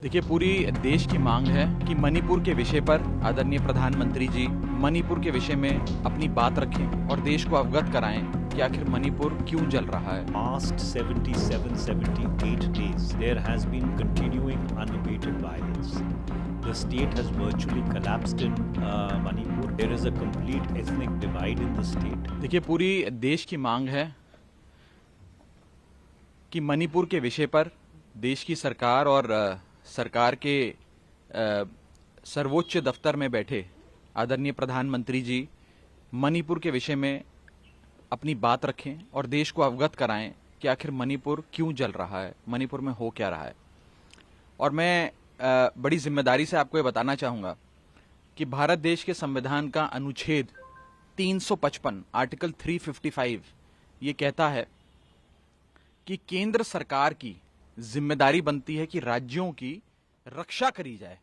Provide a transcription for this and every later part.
देखिए, पूरी देश की मांग है कि मणिपुर के विषय पर आदरणीय प्रधानमंत्री जी मणिपुर के विषय में अपनी बात रखें और देश को अवगत कराएं कि आखिर मणिपुर क्यों जल रहा है। Past 78 days, there has been continuing unabated violence. The state has virtually collapsed in Manipur. There is a complete ethnic divide in the state. देखिए, पूरी देश की मांग है कि मणिपुर के विषय पर देश की सरकार और सरकार के सर्वोच्च दफ्तर में बैठे आदरणीय प्रधानमंत्री जी मणिपुर के विषय में अपनी बात रखें और देश को अवगत कराएं कि आखिर मणिपुर क्यों जल रहा है, मणिपुर में हो क्या रहा है। और मैं बड़ी जिम्मेदारी से आपको ये बताना चाहूँगा कि भारत देश के संविधान का अनुच्छेद 355 आर्टिकल 355 ये कहता है कि केंद्र सरकार की जिम्मेदारी बनती है कि राज्यों की रक्षा करी जाए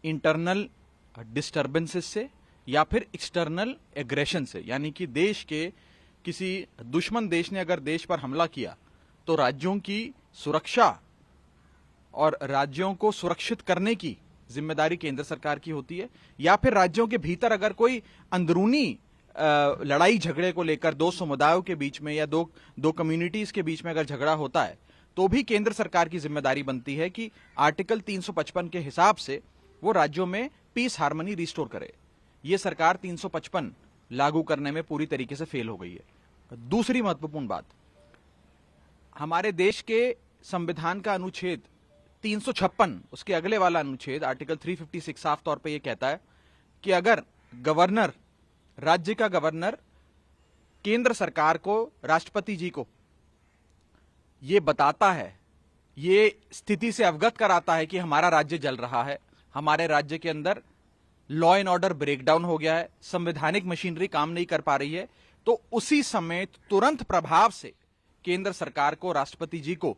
इंटरनल डिस्टर्बेंसेस से या फिर एक्सटर्नल एग्रेशन से, यानी कि देश के किसी दुश्मन देश ने अगर देश पर हमला किया तो राज्यों की सुरक्षा और राज्यों को सुरक्षित करने की जिम्मेदारी केंद्र सरकार की होती है। या फिर राज्यों के भीतर अगर कोई अंदरूनी लड़ाई झगड़े को लेकर दो समुदायों के बीच में या दो कम्युनिटीज के बीच में अगर झगड़ा होता है तो भी केंद्र सरकार की जिम्मेदारी बनती है कि आर्टिकल 355 के हिसाब से वो राज्यों में पीस हार्मनी रिस्टोर करे। ये सरकार 355 लागू करने में पूरी तरीके से फेल हो गई है। दूसरी महत्वपूर्ण बात, हमारे देश के संविधान का अनुच्छेद 356 उसके अगले वाला अनुच्छेद आर्टिकल 356 साफ तौर पे ये कहता है कि अगर गवर्नर, राज्य का गवर्नर केंद्र सरकार को, राष्ट्रपति जी को ये बताता है, ये स्थिति से अवगत कराता है कि हमारा राज्य जल रहा है, हमारे राज्य के अंदर लॉ एंड ऑर्डर ब्रेकडाउन हो गया है, संवैधानिक मशीनरी काम नहीं कर पा रही है, तो उसी समय तुरंत प्रभाव से केंद्र सरकार को, राष्ट्रपति जी को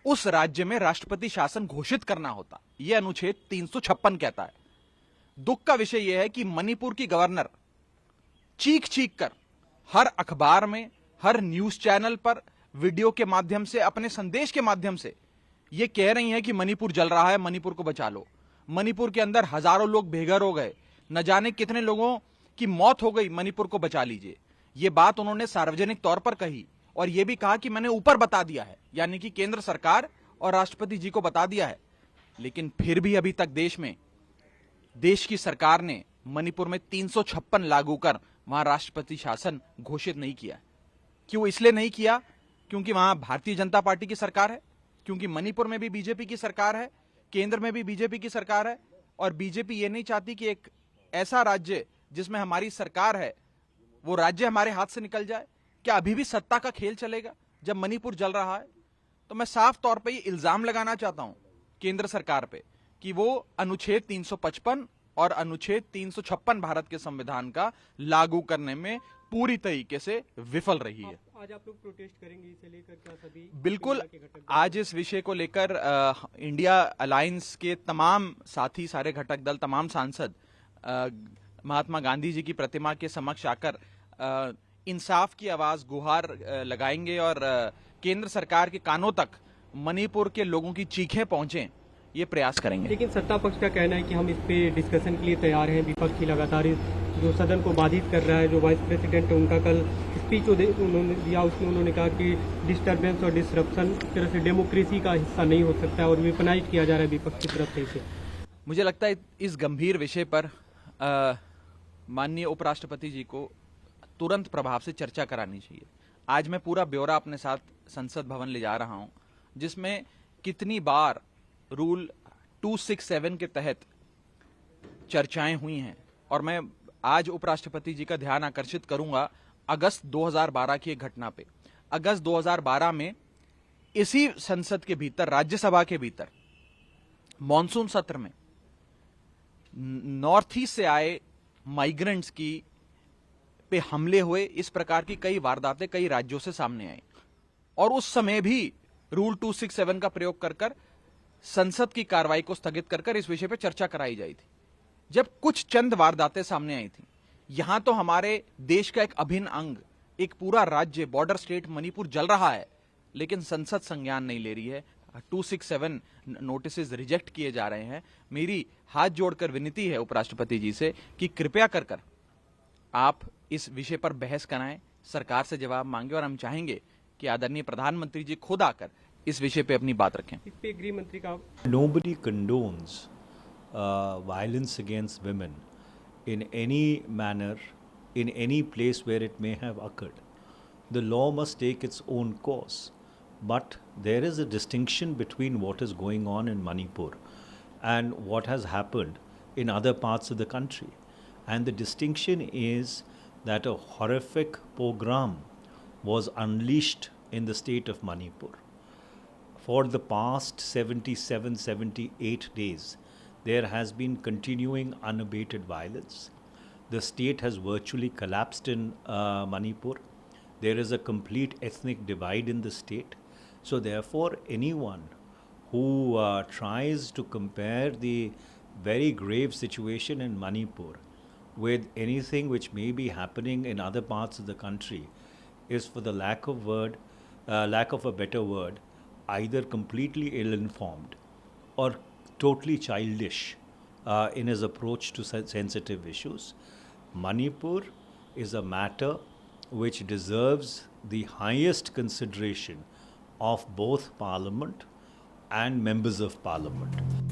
उस राज्य में राष्ट्रपति शासन घोषित करना होता। यह अनुच्छेद 356 कहता है। दुख का विषय यह है कि मणिपुर की गवर्नर चीख चीख कर हर अखबार में, हर न्यूज चैनल पर, वीडियो के माध्यम से, अपने संदेश के माध्यम से ये कह रही हैं कि मणिपुर जल रहा है, मणिपुर को बचा लो। मणिपुर के अंदर हजारों लोग बेघर हो गए, न जाने कितने लोगों की मौत हो गई, मणिपुर को बचा लीजिए। ये बात उन्होंने सार्वजनिक तौर पर कही और यह भी कहा कि मैंने ऊपर बता दिया है, यानी कि केंद्र सरकार और राष्ट्रपति जी को बता दिया है। लेकिन फिर भी अभी तक देश में, देश की सरकार ने मणिपुर में 356 लागू कर वहां राष्ट्रपति शासन घोषित नहीं किया। क्यों? इसलिए नहीं किया क्योंकि वहां भारतीय जनता पार्टी की सरकार है, क्योंकि मणिपुर में भी बीजेपी की सरकार है, केंद्र में भी बीजेपी की सरकार है और बीजेपी ये नहीं चाहती कि एक ऐसा राज्य जिसमें हमारी सरकार है वो राज्य हमारे हाथ से निकल जाए। क्या अभी भी सत्ता का खेल चलेगा जब मणिपुर जल रहा है? तो मैं साफ तौर पर ये इल्जाम लगाना चाहता हूं केंद्र सरकार पे कि वो अनुच्छेद 355 और अनुच्छेद 356 भारत के संविधान का लागू करने में पूरी तरीके से विफल रही है। आज आप लोग प्रोटेस्ट करेंगे, इसे लेकर क्या सभी? बिल्कुल, आज इस विषय को लेकर इंडिया अलायंस के तमाम साथी, सारे घटक दल, तमाम सांसद महात्मा गांधी जी की प्रतिमा के समक्ष आकर इंसाफ की आवाज, गुहार लगाएंगे और केंद्र सरकार के कानों तक मणिपुर के लोगों की चीखें पहुंचे, ये प्रयास करेंगे। लेकिन सत्ता पक्ष का कहना है कि हम इस पे डिस्कशन के लिए तैयार हैं। विपक्ष की लगातार जो सदन को बाधित कर रहा है, जो वाइस प्रेसिडेंट है उनका कल स्पीच उन्होंने दिया, उसमें उन्होंने कहा कि डिस्टर्बेंस और डिसरप्शन एक तरह से डेमोक्रेसी का हिस्सा नहीं हो सकता है और वेपनाइज किया जा रहा है विपक्ष की तरफ से इसे। मुझे लगता है इस गंभीर विषय पर माननीय उपराष्ट्रपति जी को तुरंत प्रभाव से चर्चा करानी चाहिए। आज मैं पूरा ब्यौरा अपने साथ संसद भवन ले जा रहा हूं, जिसमें कितनी बार रूल 267 के तहत चर्चाएं हुई हैं और मैं आज उपराष्ट्रपति जी का ध्यान आकर्षित करूंगा अगस्त 2012 की एक घटना पे। अगस्त 2012 में इसी संसद के भीतर, राज्यसभा के भीतर, मॉनसून सत्र में नॉर्थ ईस्ट से आए माइग्रेंट्स की पे हमले हुए। इस प्रकार की कई वारदातें कई राज्यों से सामने आई और उस समय भी रूल 267 का प्रयोग कर संसद की कार्रवाई को स्थगित कर इस विषय पर चर्चा कराई जाई थी। जब कुछ चंद वारदातें सामने आई थी, यहां तो हमारे देश का एक अभिन्न अंग, एक पूरा राज्य, बॉर्डर स्टेट मणिपुर जल रहा है, लेकिन संसद संज्ञान नहीं ले रही है। 267 नोटिसेस रिजेक्ट किए जा रहे हैं। मेरी हाथ जोड़कर विनती है उपराष्ट्रपति जी से कि कृपया कर आप इस विषय पर बहस कराएं, सरकार से जवाब मांगे, और हम चाहेंगे कि आदरणीय प्रधानमंत्री जी खुद आकर इस विषय पे अपनी बात रखें। इस पे गृह मंत्री का Nobody condones violence against women in any manner, in any place where it may have occurred. The law must take its own course. But there is a distinction between what is going on in Manipur and what has happened in other parts of the country. And the distinction is that a horrific pogrom was unleashed in the state of Manipur. For the past 77, 78 days, there has been continuing unabated violence. The state has virtually collapsed in Manipur. There is a complete ethnic divide in the state. So therefore, anyone who tries to compare the very grave situation in Manipur with anything which may be happening in other parts of the country is, for the lack of a better word, either completely ill-informed or totally childish in his approach to such sensitive issues. Manipur is a matter which deserves the highest consideration of both Parliament and members of Parliament.